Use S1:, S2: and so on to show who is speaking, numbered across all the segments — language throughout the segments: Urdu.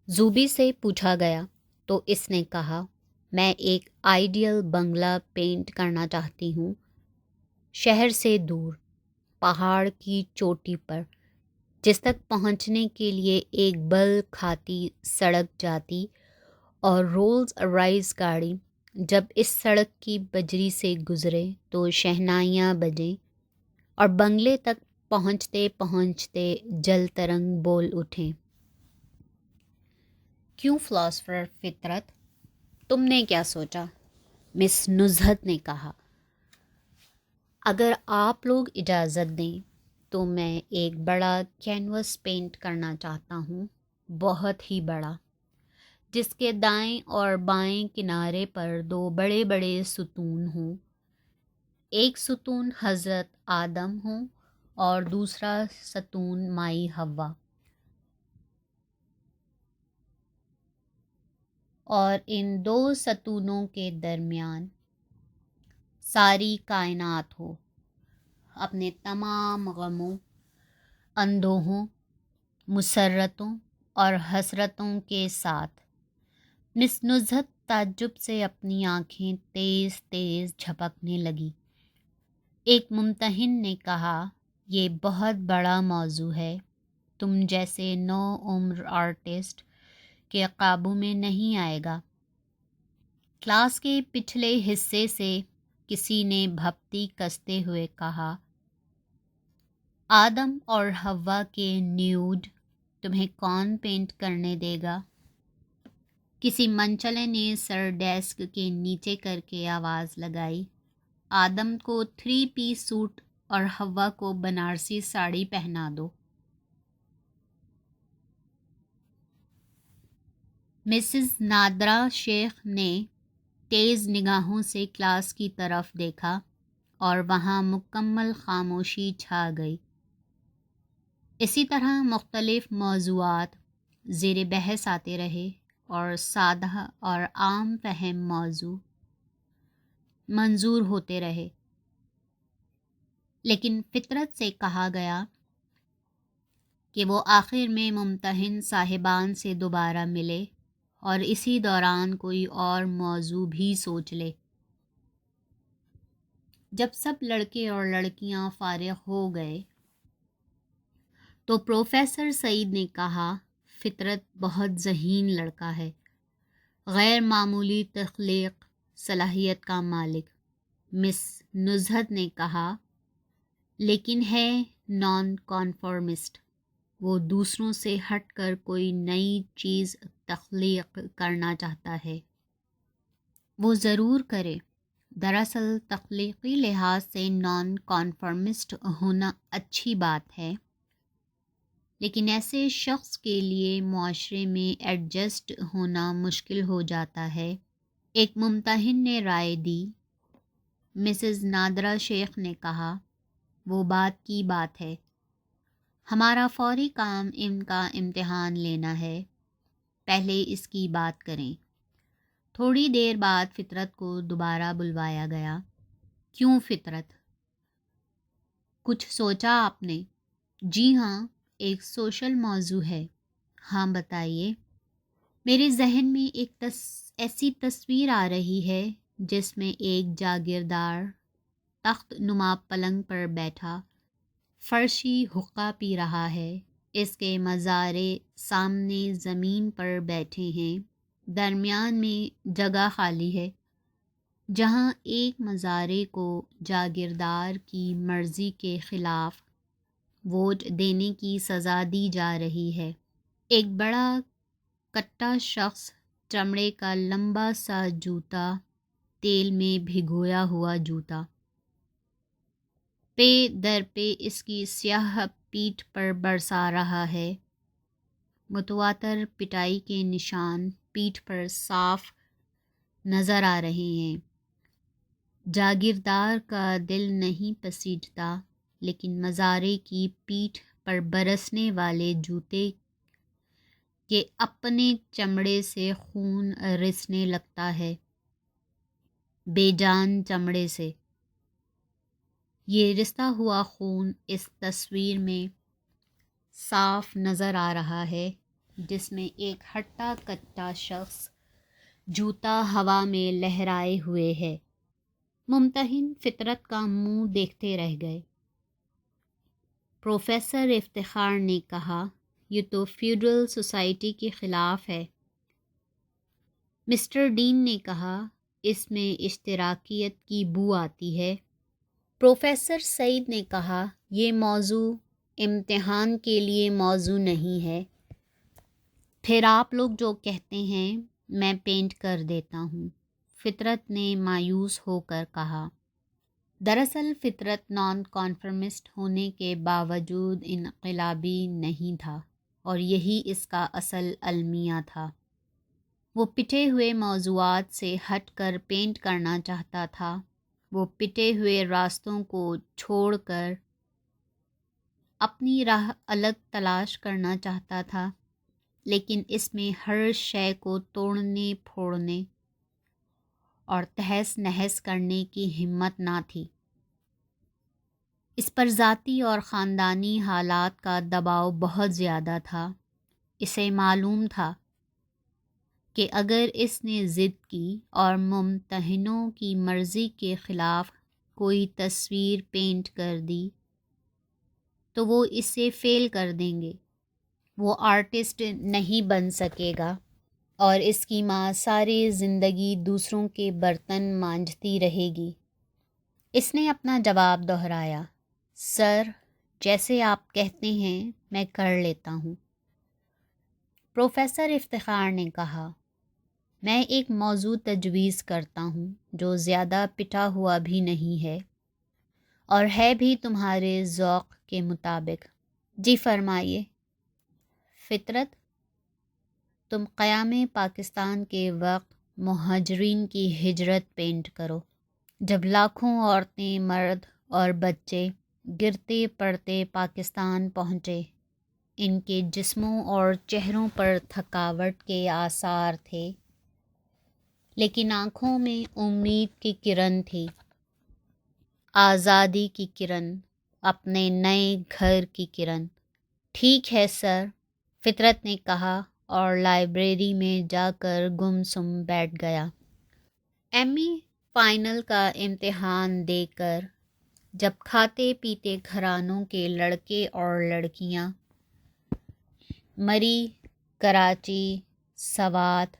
S1: زوبی سے پوچھا گیا تو اس نے کہا، میں ایک آئیڈیل بنگلہ پینٹ کرنا چاہتی ہوں، شہر سے دور، پہاڑ کی چوٹی پر، جس تک پہنچنے کے لیے ایک بل کھاتی سڑک جاتی اور رولز رائس گاڑی جب اس سڑک کی بجری سے گزرے تو شہنائیاں بجیں اور بنگلے تک پہنچتے پہنچتے جل ترنگ بول اٹھیں، کیوں فلاسفر فطرت، تم نے کیا سوچا؟ مس نزہت نے کہا، اگر آپ لوگ اجازت دیں تو میں ایک بڑا کینوس پینٹ کرنا چاہتا ہوں، بہت ہی بڑا، جس کے دائیں اور بائیں کنارے پر دو بڑے بڑے ستون ہوں، ایک ستون حضرت آدم ہوں اور دوسرا ستون مائی حوا، اور ان دو ستونوں کے درمیان ساری کائنات ہو، اپنے تمام غموں، اندوہوں، مسرتوں اور حسرتوں کے ساتھ۔ مس نزہت تعجب سے اپنی آنکھیں تیز تیز جھپکنے لگی۔ ایک ممتحن نے کہا، یہ بہت بڑا موضوع ہے، تم جیسے نو عمر آرٹسٹ کے قابو میں نہیں آئے گا۔ کلاس کے پچھلے حصے سے کسی نے بھپتی کستے ہوئے کہا، آدم اور حوا کے نیوڈ تمہیں کون پینٹ کرنے دے گا؟ کسی منچلے نے سر ڈیسک کے نیچے کر کے آواز لگائی، آدم کو 3 پیس سوٹ اور حوا کو بنارسی ساڑی پہنا دو۔ مسز نادرا شیخ نے تیز نگاہوں سے کلاس کی طرف دیکھا اور وہاں مکمل خاموشی چھا گئی۔ اسی طرح مختلف موضوعات زیر بحث آتے رہے اور سادہ اور عام فہم موضوع منظور ہوتے رہے، لیکن فطرت سے کہا گیا کہ وہ آخر میں ممتحن صاحبان سے دوبارہ ملے اور اسی دوران کوئی اور موضوع بھی سوچ لے۔ جب سب لڑکے اور لڑکیاں فارغ ہو گئے تو پروفیسر سعید نے کہا، فطرت بہت ذہین لڑکا ہے، غیر معمولی تخلیق صلاحیت کا مالک۔ مس نزہت نے کہا، لیکن ہے نان کانفارمسٹ، وہ دوسروں سے ہٹ کر کوئی نئی چیز تخلیق کرنا چاہتا ہے۔ وہ ضرور کرے، دراصل تخلیقی لحاظ سے نان کانفارمسٹ ہونا اچھی بات ہے، لیکن ایسے شخص کے لیے معاشرے میں ایڈجسٹ ہونا مشکل ہو جاتا ہے۔ ایک ممتحن نے رائے دی۔ مسز نادرا شیخ نے کہا، وہ بات کی بات ہے، ہمارا فوری کام ان کا امتحان لینا ہے، پہلے اس کی بات کریں۔ تھوڑی دیر بعد فطرت کو دوبارہ بلوایا گیا۔ کیوں فطرت؟ کچھ سوچا آپ نے؟ جی ہاں، ایک سوشل موضوع ہے۔ ہاں بتائیے۔ میرے ذہن میں ایک ایسی تصویر آ رہی ہے جس میں ایک جاگیردار تخت نما پلنگ پر بیٹھا فرشی حقہ پی رہا ہے، اس کے مزارے سامنے زمین پر بیٹھے ہیں، درمیان میں جگہ خالی ہے، جہاں ایک مزارے کو جاگیردار کی مرضی کے خلاف ووٹ دینے کی سزا دی جا رہی ہے۔ ایک بڑا کٹا شخص، چمڑے کا لمبا سا جوتا، تیل میں بھگویا ہوا جوتا، پے در پے اس کی سیاہ پیٹھ پر برسا رہا ہے۔ متواتر پٹائی کے نشان پیٹھ پر صاف نظر آ رہے ہیں۔ جاگیردار کا دل نہیں پسیجتا، لیکن مزارے کی پیٹھ پر برسنے والے جوتے کے اپنے چمڑے سے خون رسنے لگتا ہے، بے جان چمڑے سے۔ یہ رستا ہوا خون اس تصویر میں صاف نظر آ رہا ہے۔ جس میں ایک ہٹا کٹا شخص جوتا ہوا میں لہرائے ہوئے ہے۔ ممتحن فطرت کا منہ دیکھتے رہ گئے۔ پروفیسر افتخار نے کہا، یہ تو فیوڈل سوسائٹی کے خلاف ہے۔ مسٹر ڈین نے کہا، اس میں اشتراکیت کی بو آتی ہے۔ پروفیسر سعید نے کہا، یہ موضوع امتحان کے لیے موضوع نہیں ہے۔ پھر آپ لوگ جو کہتے ہیں میں پینٹ کر دیتا ہوں، فطرت نے مایوس ہو کر کہا۔ دراصل فطرت نان کانفرمسٹ ہونے کے باوجود انقلابی نہیں تھا، اور یہی اس کا اصل المیہ تھا۔ وہ پٹے ہوئے موضوعات سے ہٹ کر پینٹ کرنا چاہتا تھا۔ وہ پٹے ہوئے راستوں کو چھوڑ کر اپنی راہ الگ تلاش کرنا چاہتا تھا، لیکن اس میں ہر شے کو توڑنے پھوڑنے اور تہس نہس کرنے کی ہمت نہ تھی۔ اس پر ذاتی اور خاندانی حالات کا دباؤ بہت زیادہ تھا۔ اسے معلوم تھا کہ اگر اس نے ضد کی اور ممتحنوں کی مرضی کے خلاف کوئی تصویر پینٹ کر دی تو وہ اسے فیل کر دیں گے۔ وہ آرٹسٹ نہیں بن سکے گا، اور اس کی ماں ساری زندگی دوسروں کے برتن مانجتی رہے گی۔ اس نے اپنا جواب دہرایا، سر، جیسے آپ کہتے ہیں میں کر لیتا ہوں۔ پروفیسر افتخار نے کہا، میں ایک موضوع تجویز کرتا ہوں جو زیادہ پٹا ہوا بھی نہیں ہے اور ہے بھی تمہارے ذوق کے مطابق۔ جی فرمائیے۔ فطرت، تم قیام پاکستان کے وقت مہاجرین کی ہجرت پینٹ کرو، جب لاکھوں عورتیں، مرد اور بچے گرتے پڑتے پاکستان پہنچے۔ ان کے جسموں اور چہروں پر تھکاوٹ کے آثار تھے، لیکن آنکھوں میں امید کی کرن تھی، آزادی کی کرن، اپنے نئے گھر کی کرن۔ ٹھیک ہے سر، فطرت نے کہا اور لائبریری میں جا کر گم سم بیٹھ گیا۔ ایم اے فائنل کا امتحان دے کر جب کھاتے پیتے گھرانوں کے لڑکے اور لڑکیاں مری، کراچی، سوات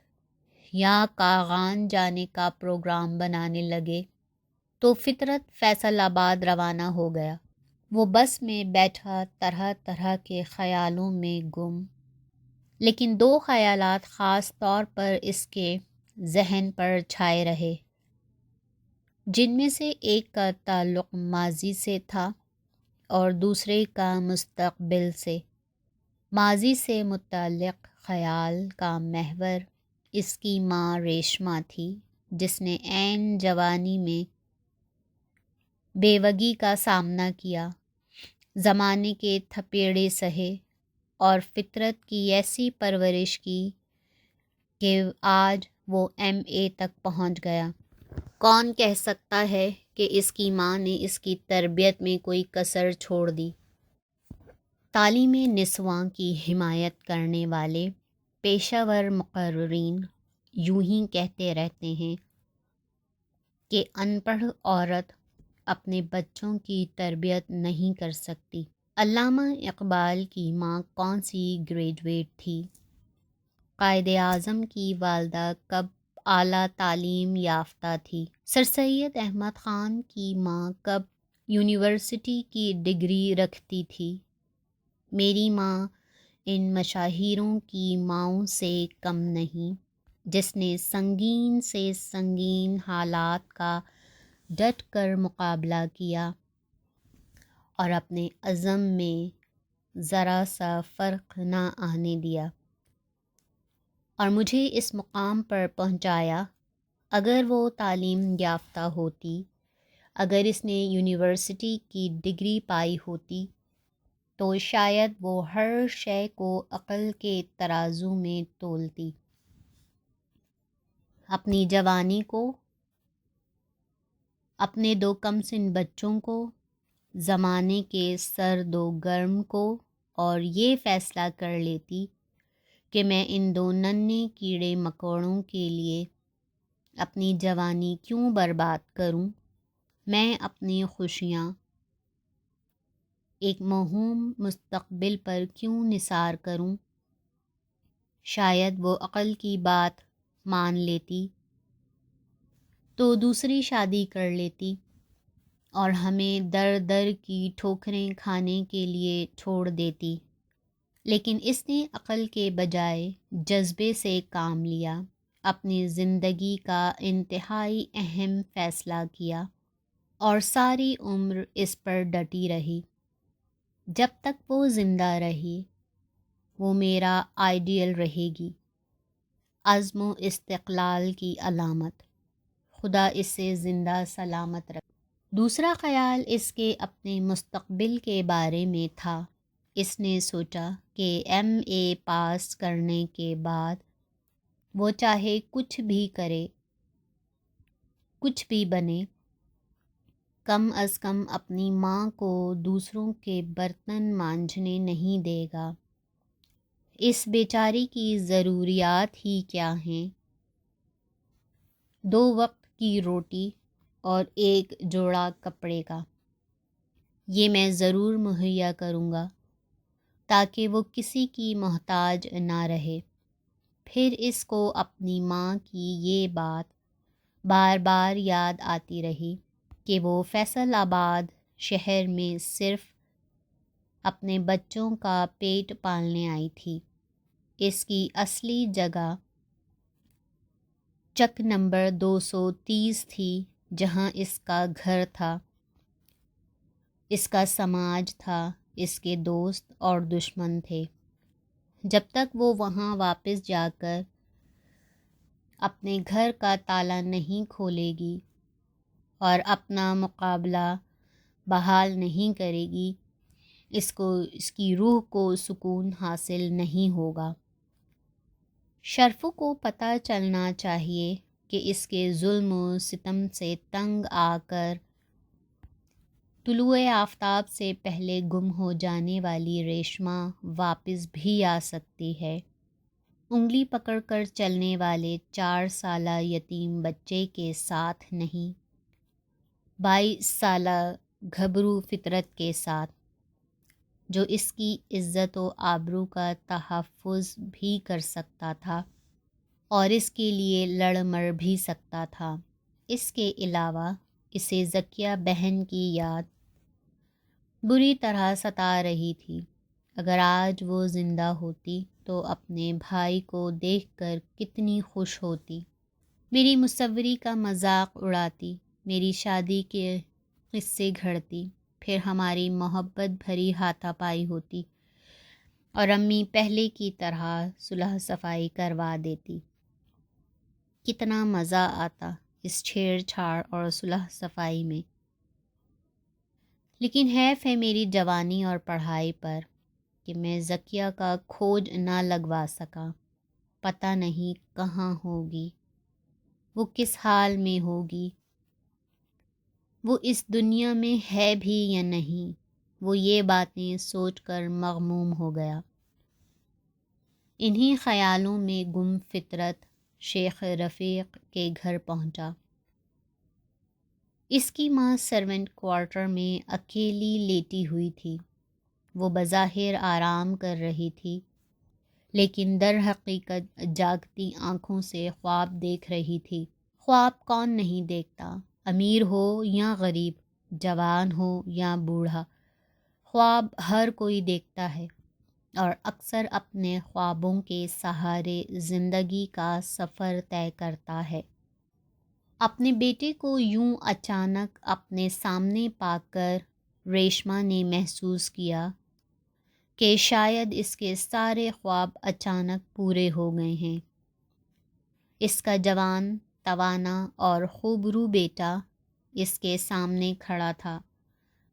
S1: یا کاغان جانے کا پروگرام بنانے لگے تو فطرت فیصل آباد روانہ ہو گیا۔ وہ بس میں بیٹھا طرح طرح کے خیالوں میں گم، لیکن دو خیالات خاص طور پر اس کے ذہن پر چھائے رہے، جن میں سے ایک کا تعلق ماضی سے تھا اور دوسرے کا مستقبل سے۔ ماضی سے متعلق خیال کا محور اس کی ماں ریشما تھی، جس نے عین جوانی میں بیوگی کا سامنا کیا، زمانے کے تھپیڑے سہے اور فطرت کی ایسی پرورش کی کہ آج وہ ایم اے تک پہنچ گیا۔ کون کہہ سکتا ہے کہ اس کی ماں نے اس کی تربیت میں کوئی کسر چھوڑ دی؟ تعلیم نسواں کی حمایت کرنے والے پیشہ ور مقررین یوں ہی کہتے رہتے ہیں کہ ان پڑھ عورت اپنے بچوں کی تربیت نہیں کر سکتی۔ علامہ اقبال کی ماں کون سی گریجویٹ تھی؟ قائد اعظم کی والدہ کب اعلیٰ تعلیم یافتہ تھی؟ سر سید احمد خان کی ماں کب یونیورسٹی کی ڈگری رکھتی تھی؟ میری ماں ان مشاہیروں کی ماؤں سے کم نہیں، جس نے سنگین سے سنگین حالات کا ڈٹ کر مقابلہ کیا اور اپنے عزم میں ذرا سا فرق نہ آنے دیا اور مجھے اس مقام پر پہنچایا۔ اگر وہ تعلیم یافتہ ہوتی، اگر اس نے یونیورسٹی کی ڈگری پائی ہوتی تو شاید وہ ہر شے کو عقل کے ترازو میں تولتی، اپنی جوانی کو، اپنے دو کمسن بچوں کو، زمانے کے سرد و گرم کو، اور یہ فیصلہ کر لیتی کہ میں ان دو ننھے کیڑے مکوڑوں کے لیے اپنی جوانی کیوں برباد کروں؟ میں اپنی خوشیاں ایک موہوم مستقبل پر کیوں نثار کروں؟ شاید وہ عقل کی بات مان لیتی تو دوسری شادی کر لیتی اور ہمیں در در کی ٹھوکریں کھانے کے لیے چھوڑ دیتی، لیکن اس نے عقل کے بجائے جذبے سے کام لیا، اپنی زندگی کا انتہائی اہم فیصلہ کیا اور ساری عمر اس پر ڈٹی رہی۔ جب تک وہ زندہ رہی وہ میرا آئیڈیل رہے گی، عزم و استقلال کی علامت۔ خدا اسے زندہ سلامت رکھے۔ دوسرا خیال اس کے اپنے مستقبل کے بارے میں تھا۔ اس نے سوچا کہ ایم اے پاس کرنے کے بعد وہ چاہے کچھ بھی کرے، کچھ بھی بنے، کم از کم اپنی ماں کو دوسروں کے برتن مانجھنے نہیں دے گا۔ اس بیچاری کی ضروریات ہی کیا ہیں؟ 2 وقت کی روٹی اور ایک جوڑا کپڑے کا، یہ میں ضرور مہیا کروں گا تاکہ وہ کسی کی محتاج نہ رہے۔ پھر اس کو اپنی ماں کی یہ بات بار بار یاد آتی رہی کہ وہ فیصل آباد شہر میں صرف اپنے بچوں کا پیٹ پالنے آئی تھی۔ اس کی اصلی جگہ چک نمبر 230 تھی، جہاں اس کا گھر تھا، اس کا سماج تھا، اس کے دوست اور دشمن تھے۔ جب تک وہ وہاں واپس جا کر اپنے گھر کا تالا نہیں کھولے گی اور اپنا مقابلہ بحال نہیں کرے گی، اس کی روح کو سکون حاصل نہیں ہوگا۔ شرفو کو پتہ چلنا چاہیے کہ اس کے ظلم و ستم سے تنگ آ کر طلوع آفتاب سے پہلے گم ہو جانے والی ریشما واپس بھی آ سکتی ہے، انگلی پکڑ کر چلنے والے 4 سالہ یتیم بچے کے ساتھ نہیں، 22 سالہ گھبرو فطرت کے ساتھ، جو اس کی عزت و آبرو کا تحفظ بھی کر سکتا تھا اور اس کے لیے لڑ مر بھی سکتا تھا۔ اس کے علاوہ اسے ذکیہ بہن کی یاد بری طرح ستا رہی تھی۔ اگر آج وہ زندہ ہوتی تو اپنے بھائی کو دیکھ کر کتنی خوش ہوتی، میری مصوری کا مذاق اڑاتی، میری شادی کے قصے گھڑتی، پھر ہماری محبت بھری ہاتھا پائی ہوتی اور امی پہلے کی طرح صلح صفائی کروا دیتی۔ کتنا مزہ آتا اس چھیڑ چھاڑ اور صلح صفائی میں، لیکن حیف ہے میری جوانی اور پڑھائی پر کہ میں ذکیہ کا کھوج نہ لگوا سکا۔ پتہ نہیں کہاں ہوگی، وہ کس حال میں ہوگی، وہ اس دنیا میں ہے بھی یا نہیں۔ وہ یہ باتیں سوچ کر مغموم ہو گیا۔ انہی خیالوں میں گم فطرت شیخ رفیق کے گھر پہنچا۔ اس کی ماں سرونٹ کوارٹر میں اکیلی لیٹی ہوئی تھی۔ وہ بظاہر آرام کر رہی تھی، لیکن در حقیقت جاگتی آنکھوں سے خواب دیکھ رہی تھی۔ خواب کون نہیں دیکھتا، امیر ہو یا غریب، جوان ہو یا بوڑھا، خواب ہر کوئی دیکھتا ہے اور اکثر اپنے خوابوں کے سہارے زندگی کا سفر طے کرتا ہے۔ اپنے بیٹے کو یوں اچانک اپنے سامنے پا کر ریشما نے محسوس کیا کہ شاید اس کے سارے خواب اچانک پورے ہو گئے ہیں۔ اس کا جوان، توانا اور خوبرو بیٹا اس کے سامنے کھڑا تھا،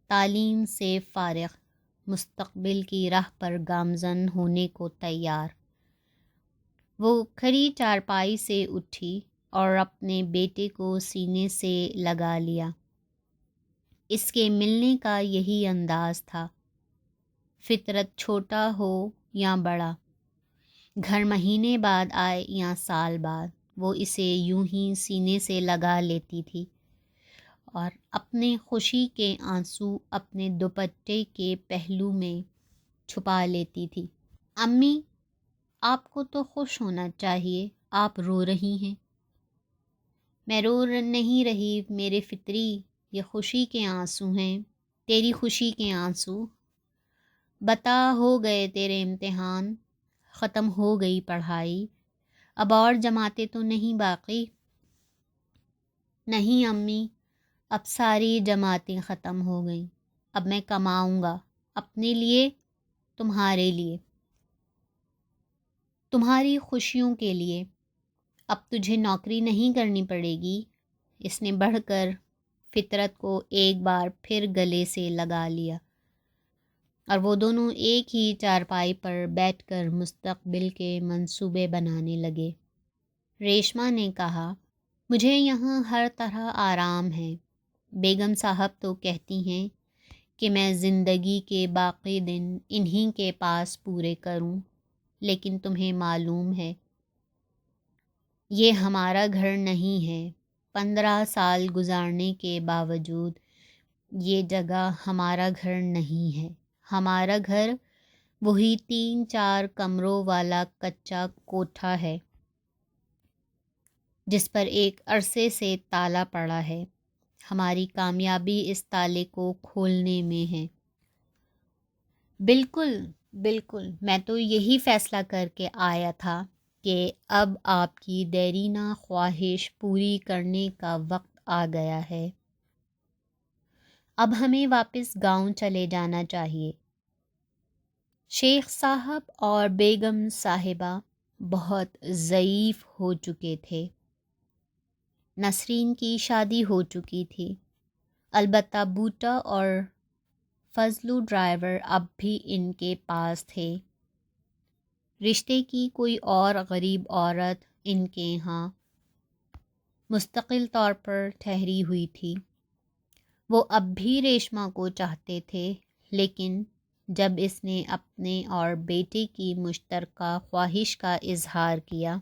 S1: تعلیم سے فارغ، مستقبل کی راہ پر گامزن ہونے کو تیار۔ وہ کھڑی چارپائی سے اٹھی اور اپنے بیٹے کو سینے سے لگا لیا۔ اس کے ملنے کا یہی انداز تھا، فطرت چھوٹا ہو یا بڑا، گھر مہینے بعد آئے یا سال بعد، وہ اسے یوں ہی سینے سے لگا لیتی تھی اور اپنے خوشی کے آنسو اپنے دوپٹے کے پہلو میں چھپا لیتی تھی۔ امی، آپ کو تو خوش ہونا چاہیے، آپ رو رہی ہیں۔ میں رو نہیں رہی میرے فطری، یہ خوشی کے آنسو ہیں، تیری خوشی کے آنسو۔ بتا، ہو گئے تیرے امتحان، ختم ہو گئی پڑھائی، اب اور جماعتیں تو نہیں باقی؟ نہیں امی، اب ساری جماعتیں ختم ہو گئیں، اب میں کماؤں گا، اپنے لیے، تمہارے لیے، تمہاری خوشیوں کے لیے۔ اب تجھے نوکری نہیں کرنی پڑے گی۔ اس نے بڑھ کر فطرت کو ایک بار پھر گلے سے لگا لیا اور وہ دونوں ایک ہی چارپائی پر بیٹھ کر مستقبل کے منصوبے بنانے لگے۔ ریشما نے کہا، مجھے یہاں ہر طرح آرام ہے۔ بیگم صاحب تو کہتی ہیں کہ میں زندگی کے باقی دن انہی کے پاس پورے کروں، لیکن تمہیں معلوم ہے یہ ہمارا گھر نہیں ہے۔ 15 سال گزارنے کے باوجود یہ جگہ ہمارا گھر نہیں ہے۔ ہمارا گھر وہی 3-4 کمروں والا کچا کوٹھا ہے جس پر ایک عرصے سے تالا پڑا ہے۔ ہماری کامیابی اس تالے کو کھولنے میں ہے۔ بالکل بالکل، میں تو یہی فیصلہ کر کے آیا تھا کہ اب آپ کی دیرینہ خواہش پوری کرنے کا وقت آ گیا ہے۔ اب ہمیں واپس گاؤں چلے جانا چاہیے۔ شیخ صاحب اور بیگم صاحبہ بہت ضعیف ہو چکے تھے۔ نسرین کی شادی ہو چکی تھی، البتہ بوٹا اور فضلو ڈرائیور اب بھی ان کے پاس تھے۔ رشتے کی کوئی اور غریب عورت ان کے ہاں مستقل طور پر ٹھہری ہوئی تھی۔ وہ اب بھی ریشما کو چاہتے تھے، لیکن جب اس نے اپنے اور بیٹے کی مشترکہ خواہش کا اظہار کیا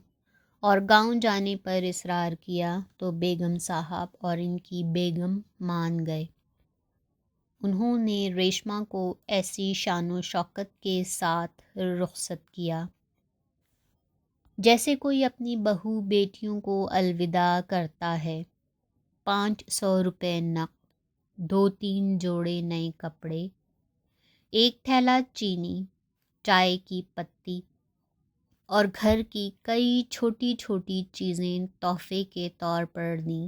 S1: اور گاؤں جانے پر اصرار کیا تو بیگم صاحب اور ان کی بیگم مان گئے۔ انہوں نے ریشما کو ایسی شان و شوکت کے ساتھ رخصت کیا جیسے کوئی اپنی بہو بیٹیوں کو الوداع کرتا ہے۔ 500 روپے نقد، 2-3 جوڑے نئے کپڑے، 1 تھیلا چینی، چائے کی پتی اور گھر کی کئی چھوٹی چھوٹی چیزیں تحفے کے طور پر دیں۔